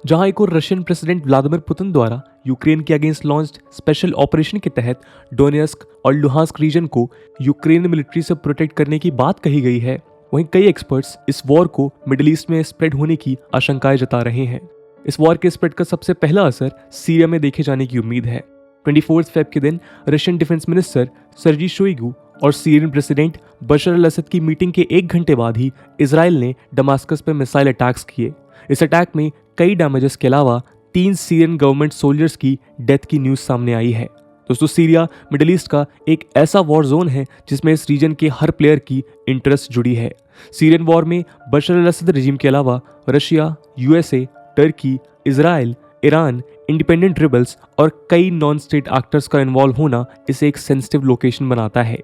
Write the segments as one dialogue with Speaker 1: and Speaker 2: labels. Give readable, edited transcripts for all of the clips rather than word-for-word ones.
Speaker 1: जहां एक और रशियन प्रेसिडेंट व्लादिमीर पुतिन द्वारा यूक्रेन के अगेंस्ट लॉन्च्ड स्पेशल ऑपरेशन के तहत डोनेस्क और लुहांस्क रीजन को यूक्रेन मिलिट्री से प्रोटेक्ट करने की बात कही गई है, वहीं कई एक्सपर्ट्स इस वॉर को मिडिल ईस्ट में स्प्रेड होने की आशंकाएं जता रहे हैं। इस वॉर के स्प्रेड का सबसे पहला असर सीरिया में देखे जाने की उम्मीद है। 24 फेब के दिन रशियन डिफेंस मिनिस्टर सर्जी शोइगु और सीरियन प्रेसिडेंट बशर अल असद की मीटिंग के 1 घंटे बाद ही इजराइल ने दमास्कस पर मिसाइल अटैक्स किए। इस अटैक में कई डैमेजेस के अलावा 3 सीरियन गवर्नमेंट सोल्जर्स की डेथ की न्यूज सामने आई है। दोस्तों, सीरिया मिडिल ईस्ट का एक ऐसा वॉर जोन है जिसमें इस रीजन के हर प्लेयर की इंटरेस्ट जुड़ी है। सीरियन वॉर में बशर अल असद रजीम के अलावा Russia, USA, Turkey, Israel, Iran, independent rebels और कई नॉन स्टेट एक्टर्स का इन्वॉल्व होना इसे एक सेंसिटिव लोकेशन बनाता है।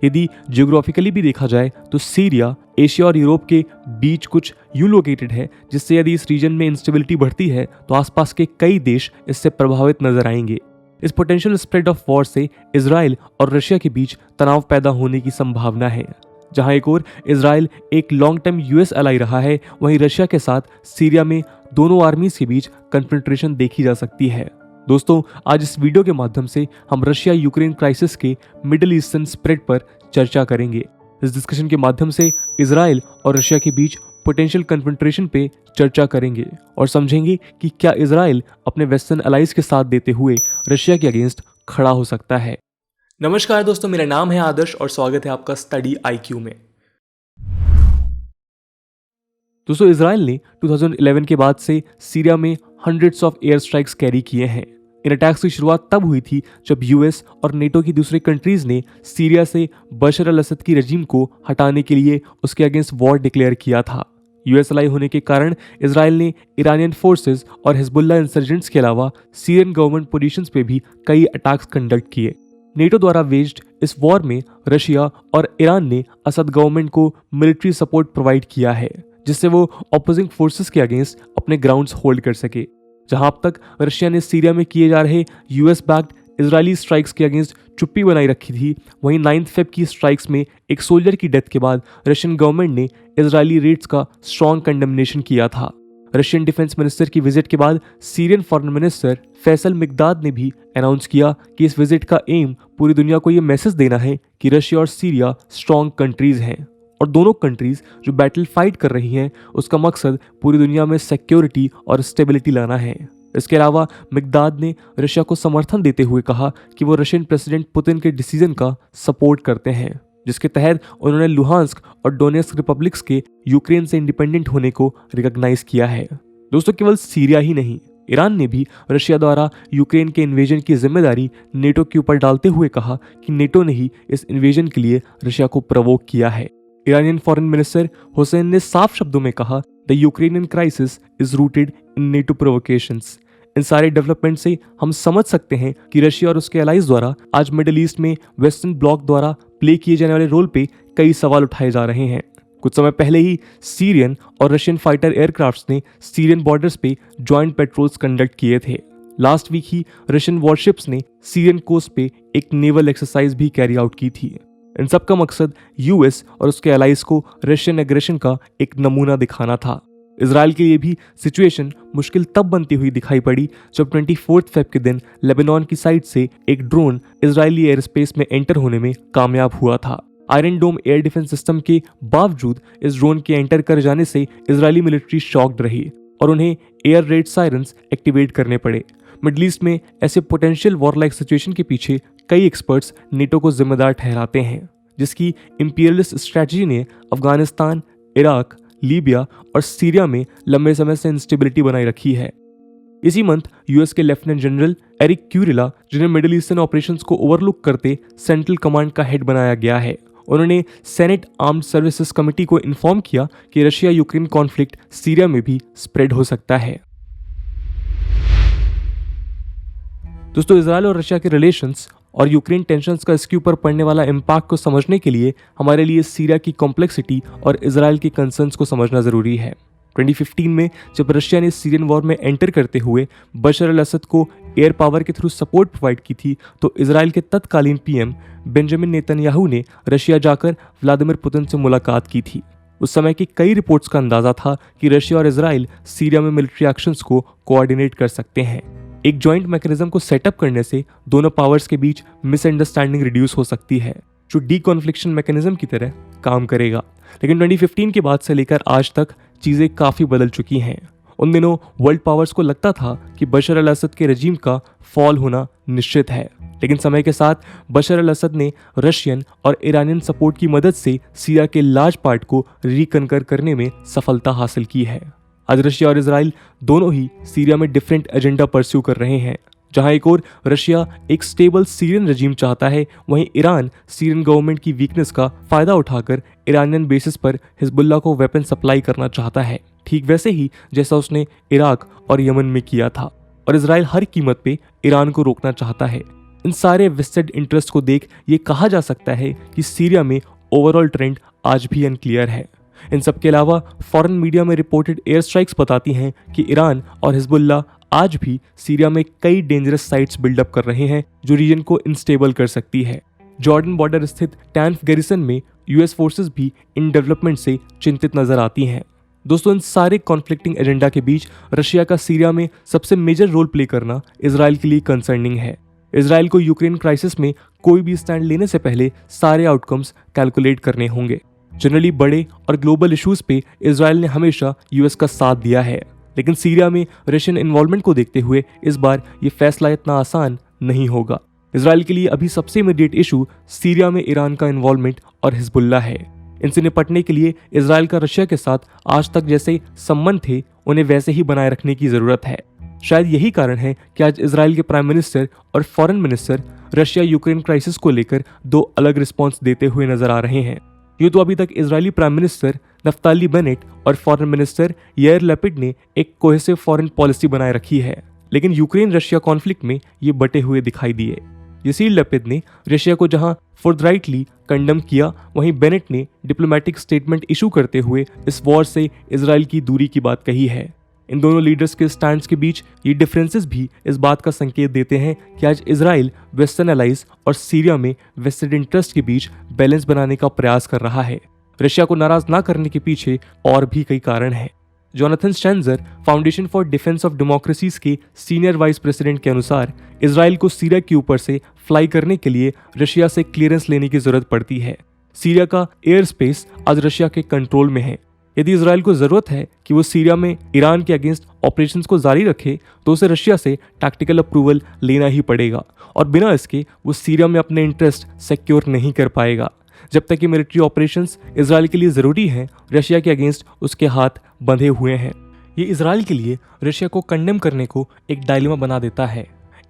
Speaker 1: यदि जियोग्राफिकली भी देखा जाए तो सीरिया एशिया और यूरोप के बीच कुछ यूं लोकेटेड है, जिससे यदि इस रीजन में इंस्टेबिलिटी बढ़ती है तो आसपास के कई देश इससे प्रभावित नजर आएंगे। इस पोटेंशियल स्प्रेड ऑफ वॉर से इजराइल और रशिया के बीच तनाव पैदा होने की संभावना है। जहां एक और इजराइल एक लॉन्ग टर्म यूएस एलाई रहा है, वहीं रशिया के साथ सीरिया में दोनों आर्मीज के बीच कन्फ्रंट्रेशन देखी जा सकती है। दोस्तों, आज इस वीडियो के माध्यम से हम रशिया यूक्रेन क्राइसिस के मिडिल ईस्टर्न स्प्रेड पर चर्चा करेंगे। इस डिस्कशन के माध्यम से इजराइल और रशिया के बीच पोटेंशियल कन्फ्रंट्रेशन पे चर्चा करेंगे और समझेंगे कि क्या इजराइल अपने वेस्टर्न अलाइज के साथ देते हुए रशिया के अगेंस्ट खड़ा हो सकता है। नमस्कार दोस्तों, मेरा नाम है आदर्श और स्वागत है आपका स्टडी IQ में। दोस्तों, इजराइल ने 2011 के बाद से सीरिया में hundreds of air strikes carry किए हैं। इन अटैक्स की शुरुआत तब हुई थी जब यूएस और नेटो की दूसरी कंट्रीज ने सीरिया से बशर अल असद की रजीम को हटाने के लिए उसके अगेंस्ट वॉर डिक्लेयर किया था। यूएस अलाई होने के कारण इजराइल ने ईरानियन फोर्सेस और हिजबुल्लाह इंसर्जेंट्स के अलावा सीरियन गवर्नमेंट पोजीशंस पे भी कई अटैक्स कंडक्ट किए। नेटो द्वारा वेज्ड इस वॉर में रशिया और ईरान ने असद गवर्नमेंट को मिलिट्री सपोर्ट प्रोवाइड किया है, जिससे वो ऑपोजिंग फोर्सेस के अगेंस्ट अपने ग्राउंड्स होल्ड कर सके। जहां अब तक रशिया ने सीरिया में किए जा रहे यूएस बैक्ड इजरायली स्ट्राइक्स के अगेंस्ट चुप्पी बनाई रखी थी, वहीं 9 फेब की स्ट्राइक्स में एक सोल्जर की डेथ के बाद रशियन गवर्नमेंट ने इजरायली रेड्स का स्ट्रॉन्ग कंडेमनेशन किया था। रशियन डिफेंस मिनिस्टर की विजिट के बाद Syrian foreign minister Faisal Mekdad ने भी अनाउंस किया कि इस विजिट का एम पूरी दुनिया को ये मैसेज देना है कि रशिया और सीरिया स्ट्रॉन्ग कंट्रीज हैं और दोनों कंट्रीज जो बैटल फाइट कर रही हैं उसका मकसद पूरी दुनिया में सिक्योरिटी और स्टेबिलिटी लाना है। इसके अलावा मिकदाद ने रशिया को समर्थन देते हुए कहा कि वो रशियन प्रेसिडेंट पुतिन के डिसीजन का सपोर्ट करते हैं, जिसके तहत उन्होंने लुहांस्क और डोनेस्क रिपब्लिक्स के यूक्रेन से इंडिपेंडेंट होने को रिकॉग्नाइज किया है। दोस्तों, केवल सीरिया ही नहीं, ईरान ने भी रशिया द्वारा यूक्रेन के इन्वेजन की जिम्मेदारी नेटो के ऊपर डालते हुए कहा कि नेटो ने ही इस इन्वेजन के लिए रशिया को प्रवोक किया है। ईरानियन फॉरेन मिनिस्टर हुसैन ने साफ शब्दों में कहा, the Ukrainian crisis is rooted in NATO provocations. इन सारे डेवलपमेंट से हम समझ सकते हैं कि रशिया और उसके अलाइज द्वारा आज मिडिल ईस्ट में वेस्टर्न ब्लॉक द्वारा प्ले किए जाने वाले रोल पे कई सवाल उठाए जा रहे हैं। कुछ समय पहले ही सीरियन और रशियन फाइटर एयरक्राफ्ट्स ने सीरियन बॉर्डर्स पे ज्वाइंट पेट्रोल्स कंडक्ट किए थे। लास्ट वीक ही रशियन वॉरशिप्स ने सीरियन कोस्ट पे एक नेवल एक्सरसाइज भी कैरी आउट की थी। इन सब का मकसद यूएस और उसके अलाइज को रशियन एग्रेशन का एक नमूना दिखाना था। इजराइल के लिए भी सिचुएशन मुश्किल तब बनती हुई दिखाई पड़ी जब 24 फेब के दिन लेबनान की साइड से एक ड्रोन इजरायली एयर स्पेस में एंटर होने में कामयाब हुआ था। आयरन डोम एयर डिफेंस सिस्टम के बावजूद इस ड्रोन के एंटर कर जाने से इजरायली मिलिट्री शॉक्ड रही और उन्हें एयर रेड सायरन्स एक्टिवेट करने पड़े। मिडल ईस्ट में ऐसे पोटेंशियल वॉर लाइक सिचुएशन के पीछे कई एक्सपर्ट्स नेटो को जिम्मेदार ठहराते हैं, जिसकी इंपीरियलिस्ट स्ट्रेटजी ने अफगानिस्तान, इराक, लीबिया और सीरिया में लंबे समय से इंस्टेबिलिटी बनाई रखी है। इसी मंथ यूएस के लेफ्टिनेंट जनरल एरिक क्यूरिला, जिन्हें मिडिल ईस्टर्न ऑपरेशंस को ओवरलुक करते सेंट्रल कमांड का हेड बनाया गया है, उन्होंने सेनेट आर्म्ड सर्विसेज कमेटी को इन्फॉर्म किया कि रशिया यूक्रेन कॉन्फ्लिक्ट सीरिया में भी स्प्रेड हो सकता है। दोस्तों, इजराइल और रशिया के रिलेशंस और यूक्रेन टेंशन्स का इसके ऊपर पड़ने वाला इम्पैक्ट को समझने के लिए हमारे लिए सीरिया की कॉम्प्लेक्सिटी और इजराइल के कंसर्न्स को समझना जरूरी है। 2015 में जब रशिया ने सीरियन वॉर में एंटर करते हुए बशर अल असद को एयर पावर के थ्रू सपोर्ट प्रोवाइड की थी, तो इजराइल के तत्कालीन पीएम बेंजामिन नेतन्याहू ने रशिया जाकर व्लादिमीर पुतिन से मुलाकात की थी। उस समय की कई रिपोर्ट्स का अंदाजा था कि रशिया और इजराइल सीरिया में मिलिट्री एक्शंस को कोऑर्डिनेट कर सकते हैं। एक जॉइंट मैकेनिज्म को सेटअप करने से दोनों पावर्स के बीच मिसअंडरस्टैंडिंग रिड्यूस हो सकती है, जो डीकॉन्फ्लिक्शन मैकेनिज्म की तरह काम करेगा। लेकिन 2015 के बाद से लेकर आज तक चीजें काफी बदल चुकी हैं। उन दिनों वर्ल्ड पावर्स को लगता था कि बशर अल असद के रजीम का फॉल होना निश्चित है, लेकिन समय के साथ बशर अल असद ने रशियन और ईरानियन सपोर्ट की मदद से सीरिया के लार्ज पार्ट को रिकनकर करने में सफलता हासिल की है। आज रशिया और इजराइल दोनों ही सीरिया में डिफरेंट एजेंडा परस्यू कर रहे हैं। जहां एक और रशिया एक स्टेबल सीरियन रजीम चाहता है, वहीं ईरान सीरियन गवर्नमेंट की वीकनेस का फायदा उठाकर ईरानियन बेसिस पर हिजबुल्लाह को वेपन सप्लाई करना चाहता है, ठीक वैसे ही जैसा उसने इराक और यमन में किया था। और इजराइल हर कीमत पे ईरान को रोकना चाहता है। इन सारे वेस्टेड इंटरेस्ट को देख ये कहा जा सकता है कि सीरिया में ओवरऑल ट्रेंड आज भी अनक्लियर है। इन सब के अलावा फॉरेन मीडिया में रिपोर्टेड एयर स्ट्राइक्स बताती हैं कि ईरान और हिजबुल्लाह आज भी सीरिया में कई डेंजरस साइट्स बिल्डअप कर रहे हैं, जो रीजन को इनस्टेबल कर सकती है। जॉर्डन बॉर्डर स्थित टैनफ गैरिसन में यूएस फोर्सेस भी इन डेवलपमेंट से चिंतित नजर आती हैं। दोस्तों, इन सारे कॉन्फ्लिक्टिंग एजेंडा के बीच रशिया का सीरिया में सबसे मेजर रोल प्ले करना इजराइल के लिए कंसर्निंग है। इजराइल को यूक्रेन क्राइसिस में कोई भी स्टैंड लेने से पहले सारे आउटकम्स कैलकुलेट करने होंगे। जनरली बड़े और ग्लोबल इश्यूज पे इजराइल ने हमेशा यूएस का साथ दिया है, लेकिन सीरिया में रशियन इन्वॉल्वमेंट को देखते हुए इस बार ये फैसला इतना आसान नहीं होगा। इजराइल के लिए अभी सबसे इमीडिएट इशू सीरिया में ईरान का इन्वॉल्वमेंट और हिजबुल्लाह है। इनसे निपटने के लिए इजराइल का रशिया के साथ आज तक जैसे संबंध थे, उन्हें वैसे ही बनाए रखने की जरूरत है। शायद यही कारण है कि आज इजराइल के प्राइम मिनिस्टर और foreign minister Russia Ukraine crisis को लेकर दो अलग रिस्पॉन्स देते हुए नजर आ रहे हैं। यूं तो अभी तक Israeli prime minister Naftali Bennett और फॉरेन मिनिस्टर याइर लैपिड ने एक कोहेसिव फॉरेन पॉलिसी बनाए रखी है, लेकिन यूक्रेन रशिया कॉन्फ्लिक्ट में ये बटे हुए दिखाई दिए। याइर लैपिड ने रशिया को जहां फोर्थराइटली कंडम किया, वहीं बेनेट ने डिप्लोमेटिक स्टेटमेंट इशू करते हुए इस वॉर से इजराइल की दूरी की बात कही है। इन दोनों लीडर्स के स्टैंड्स के बीच ये डिफरेंसेस भी इस बात का संकेत देते हैं कि आज इजराइल वेस्टर्न एलाइज और सीरिया में वेस्टेड इंटरेस्ट के बीच बैलेंस बनाने का प्रयास कर रहा है। रशिया को नाराज ना करने के पीछे और भी कई कारण हैं। Jonathan स्टेंजर foundation for defence of democracies के सीनियर वाइस प्रेसिडेंट के अनुसार इजराइल को सीरिया के ऊपर से फ्लाई करने के लिए रशिया से क्लियरेंस लेने की जरूरत पड़ती है। सीरिया का एयर स्पेस आज रशिया के कंट्रोल में है। यदि इजराइल को जरूरत है कि वो सीरिया में ईरान के अगेंस्ट ऑपरेशंस को जारी रखे, तो उसे रशिया से टैक्टिकल अप्रूवल लेना ही पड़ेगा, और बिना इसके वो सीरिया में अपने इंटरेस्ट सिक्योर नहीं कर पाएगा। जब तक ये मिलिट्री ऑपरेशंस इजराइल के लिए जरूरी हैं, रशिया के अगेंस्ट उसके हाथ बंधे हुए हैं। ये इजराइल के लिए रशिया को कंडेम करने को एक डायलेमा बना देता है।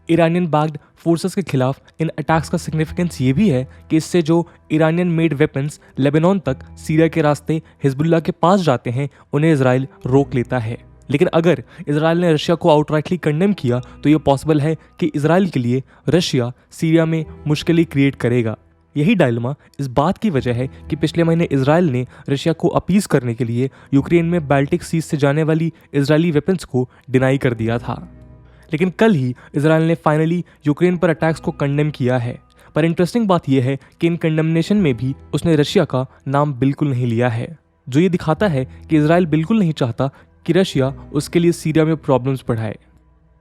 Speaker 1: ईरानियन बैक्ड फोर्सेस के खिलाफ इन अटैक्स का सिग्निफिकेंस ये भी है कि इससे जो ईरानियन मेड वेपन्स लेबनान तक सीरिया के रास्ते हिजबुल्लाह के पास जाते हैं, उन्हें इजराइल रोक लेता है। लेकिन अगर इजराइल ने रशिया को आउटराइटली कंडेम किया, तो ये पॉसिबल है कि इजराइल के लिए रशिया सीरिया में मुश्किलें क्रिएट करेगा। यही डायलेमा इस बात की वजह है कि पिछले महीने इजराइल ने रशिया को अपीज करने के लिए यूक्रेन में बाल्टिक सीज से जाने वाली इजरायली वेपन्स को डिनाई कर दिया था। लेकिन कल ही इजराइल ने फाइनली यूक्रेन पर अटैक्स को कंडेम किया है। पर इंटरेस्टिंग बात यह है कि इन कंडेमनेशन में भी उसने रशिया का नाम बिल्कुल नहीं लिया है, जो ये दिखाता है कि इजराइल बिल्कुल नहीं चाहता कि रशिया उसके लिए सीरिया में प्रॉब्लम्स बढ़ाए।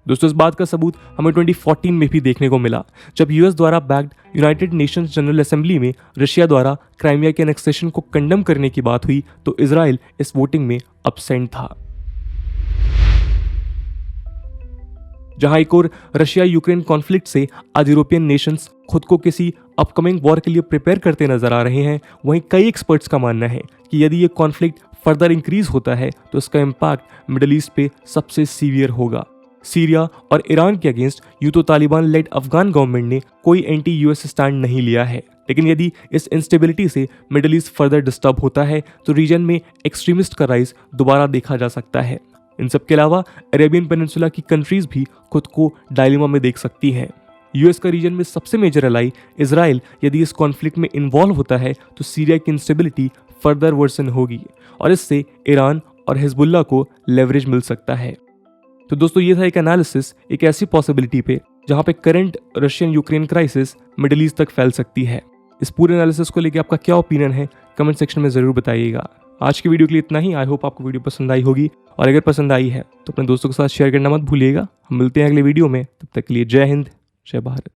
Speaker 1: दोस्तों, इस बात का सबूत हमें 2014 में भी देखने को मिला, जब यूएस द्वारा backed United Nations general assembly में रशिया द्वारा क्राइमिया के एनेक्सेशन को कंडेम करने की बात हुई, तो इजराइल इस वोटिंग में अब्सेंट था। जहां एक और रशिया यूक्रेन कॉन्फ्लिक्ट से आज यूरोपियन नेशंस खुद को किसी अपकमिंग वॉर के लिए प्रिपेयर करते नजर आ रहे हैं, वहीं कई एक्सपर्ट्स का मानना है कि यदि ये कॉन्फ्लिक्ट फर्दर इंक्रीज होता है तो इसका इम्पैक्ट मिडिल ईस्ट पे सबसे सीवियर होगा। सीरिया और ईरान के अगेंस्ट यूं तो तालिबान लेड अफगान गवर्नमेंट ने कोई एंटी यूएस स्टैंड नहीं लिया है, लेकिन यदि इस इंस्टेबिलिटी से मिडिल ईस्ट फर्दर डिस्टर्ब होता है तो रीजन में एक्सट्रीमिस्ट का राइज दोबारा देखा जा सकता है। इन सब के अलावा अरेबियन पेनिनसुला की कंट्रीज भी खुद को डायलेमा में देख सकती हैं। यूएस का रीजन में सबसे मेजर एलाई इजराइल यदि इस कॉन्फ्लिक्ट में इन्वॉल्व होता है तो सीरिया की इंस्टेबिलिटी फर्दर वर्सन होगी और इससे ईरान और हिजबुल्लाह को लेवरेज मिल सकता है। तो दोस्तों, ये था एक एनालिसिस एक ऐसी पॉसिबिलिटी पे जहां पे current Russian Ukraine crisis middle east तक फैल सकती है। इस पूरे एनालिसिस को लेकर आपका क्या ओपिनियन है, कमेंट सेक्शन में जरूर बताइएगा। आज की वीडियो के लिए इतना ही। आई होप आपको वीडियो पसंद आई होगी, और अगर पसंद आई है तो अपने दोस्तों के साथ शेयर करना मत भूलिएगा। हम मिलते हैं अगले वीडियो में, तब तक के लिए जय हिंद, जय भारत।